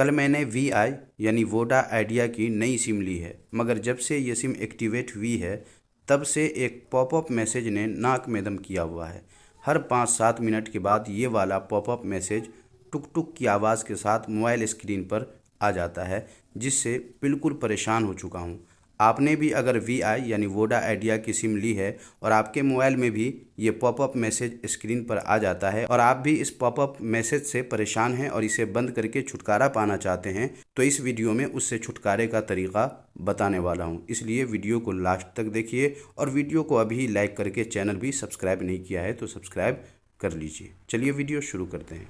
कल मैंने VI यानी वोडा आइडिया की नई सिम ली है, मगर जब से ये सिम एक्टिवेट हुई है तब से एक पॉपअप मैसेज ने नाक में दम किया हुआ है। हर 5-7 मिनट के बाद ये वाला पॉपअप मैसेज टुक टुक की आवाज़ के साथ मोबाइल स्क्रीन पर आ जाता है, जिससे बिल्कुल परेशान हो चुका हूँ। आपने भी अगर VI यानी वोडा आइडिया की सिम ली है और आपके मोबाइल में भी ये पॉपअप मैसेज स्क्रीन पर आ जाता है और आप भी इस पॉपअप मैसेज से परेशान हैं और इसे बंद करके छुटकारा पाना चाहते हैं, तो इस वीडियो में उससे छुटकारे का तरीका बताने वाला हूँ। इसलिए वीडियो को लास्ट तक देखिए और वीडियो को अभी लाइक करके चैनल भी सब्सक्राइब नहीं किया है तो सब्सक्राइब कर लीजिए। चलिए वीडियो शुरू करते हैं।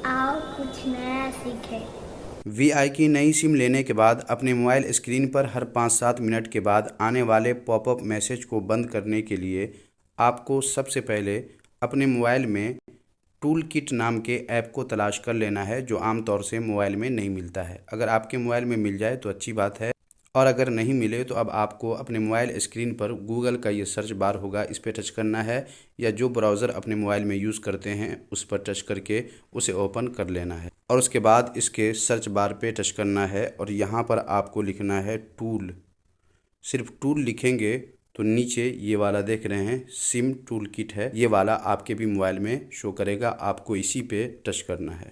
आओ कुछ नया सीखे। VI की नई सिम लेने के बाद अपने मोबाइल स्क्रीन पर हर 5-7 मिनट के बाद आने वाले पॉपअप मैसेज को बंद करने के लिए आपको सबसे पहले अपने मोबाइल में टूल किट नाम के ऐप को तलाश कर लेना है, जो आमतौर से मोबाइल में नहीं मिलता है। अगर आपके मोबाइल में मिल जाए तो अच्छी बात है, और अगर नहीं मिले तो अब आपको अपने मोबाइल स्क्रीन पर गूगल का ये सर्च बार होगा, इस पर टच करना है, या जो ब्राउज़र अपने मोबाइल में यूज़ करते हैं उस पर टच करके उसे ओपन कर लेना है। और उसके बाद इसके सर्च बार पे टच करना है और यहाँ पर आपको लिखना है टूल। सिर्फ टूल लिखेंगे तो नीचे ये वाला देख रहे हैं सिम टूल किट है, ये वाला आपके भी मोबाइल में शो करेगा। आपको इसी पे टच करना है।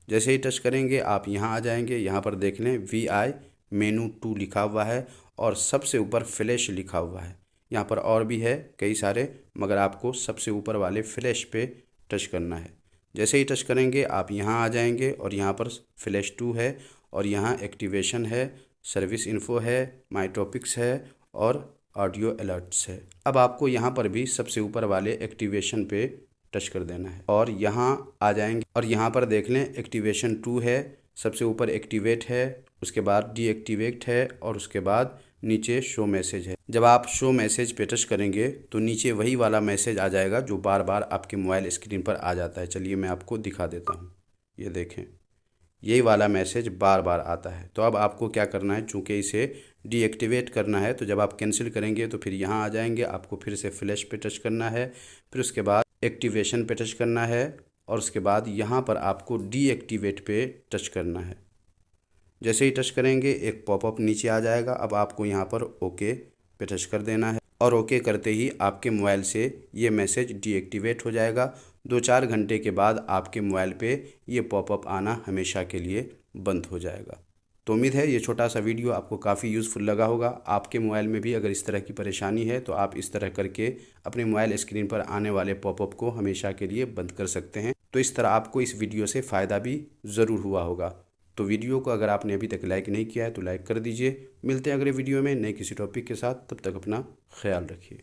जैसे ही टच करेंगे आप यहाँ आ जाएंगे। यहाँ पर देख लें VI मेनू 2 लिखा हुआ है और सबसे ऊपर फ्लैश लिखा हुआ है। यहाँ पर और भी है कई सारे, मगर आपको सबसे ऊपर वाले फ्लैश पे टच करना है। जैसे ही टच करेंगे आप यहाँ आ जाएंगे और यहाँ पर फ्लैश 2 है और यहाँ एक्टिवेशन है, सर्विस इन्फो है, माई टॉपिक्स है और ऑडियो अलर्ट्स है। अब आपको यहाँ पर भी सबसे ऊपर वाले एक्टिवेशन पे टच कर देना है और यहाँ आ जाएंगे और यहाँ पर देख लें एक्टिवेशन 2 है, सबसे ऊपर एक्टिवेट है, उसके बाद डीएक्टिवेट है और उसके बाद नीचे शो मैसेज है। जब आप शो मैसेज पे टच करेंगे तो नीचे वही वाला मैसेज आ जाएगा जो बार बार आपके मोबाइल स्क्रीन पर आ जाता है। चलिए मैं आपको दिखा देता हूँ। ये देखें, यही वाला मैसेज बार बार आता है। तो अब आपको क्या करना है, चूँकि इसे डीएक्टिवेट करना है, तो जब आप कैंसिल करेंगे तो फिर यहाँ आ जाएंगे, आपको फिर से फ्लैश पे टच करना है, फिर उसके बाद एक्टिवेशन पे टच करना है और उसके बाद यहाँ पर आपको डीएक्टिवेट पे टच करना है। जैसे ही टच करेंगे एक पॉपअप नीचे आ जाएगा। अब आपको यहाँ पर ओके पे टच कर देना है और ओके करते ही आपके मोबाइल से ये मैसेज डीएक्टिवेट हो जाएगा। 2-4 घंटे के बाद आपके मोबाइल पे ये पॉपअप आना हमेशा के लिए बंद हो जाएगा। तो उम्मीद है ये छोटा सा वीडियो आपको काफ़ी यूज़फुल लगा होगा। आपके मोबाइल में भी अगर इस तरह की परेशानी है तो आप इस तरह करके अपने मोबाइल स्क्रीन पर आने वाले पॉपअप को हमेशा के लिए बंद कर सकते हैं। तो इस तरह आपको इस वीडियो से फ़ायदा भी ज़रूर हुआ होगा। तो वीडियो को अगर आपने अभी तक लाइक नहीं किया है तो लाइक कर दीजिए। मिलते हैं अगले वीडियो में नए किसी टॉपिक के साथ। तब तक अपना ख्याल रखिए।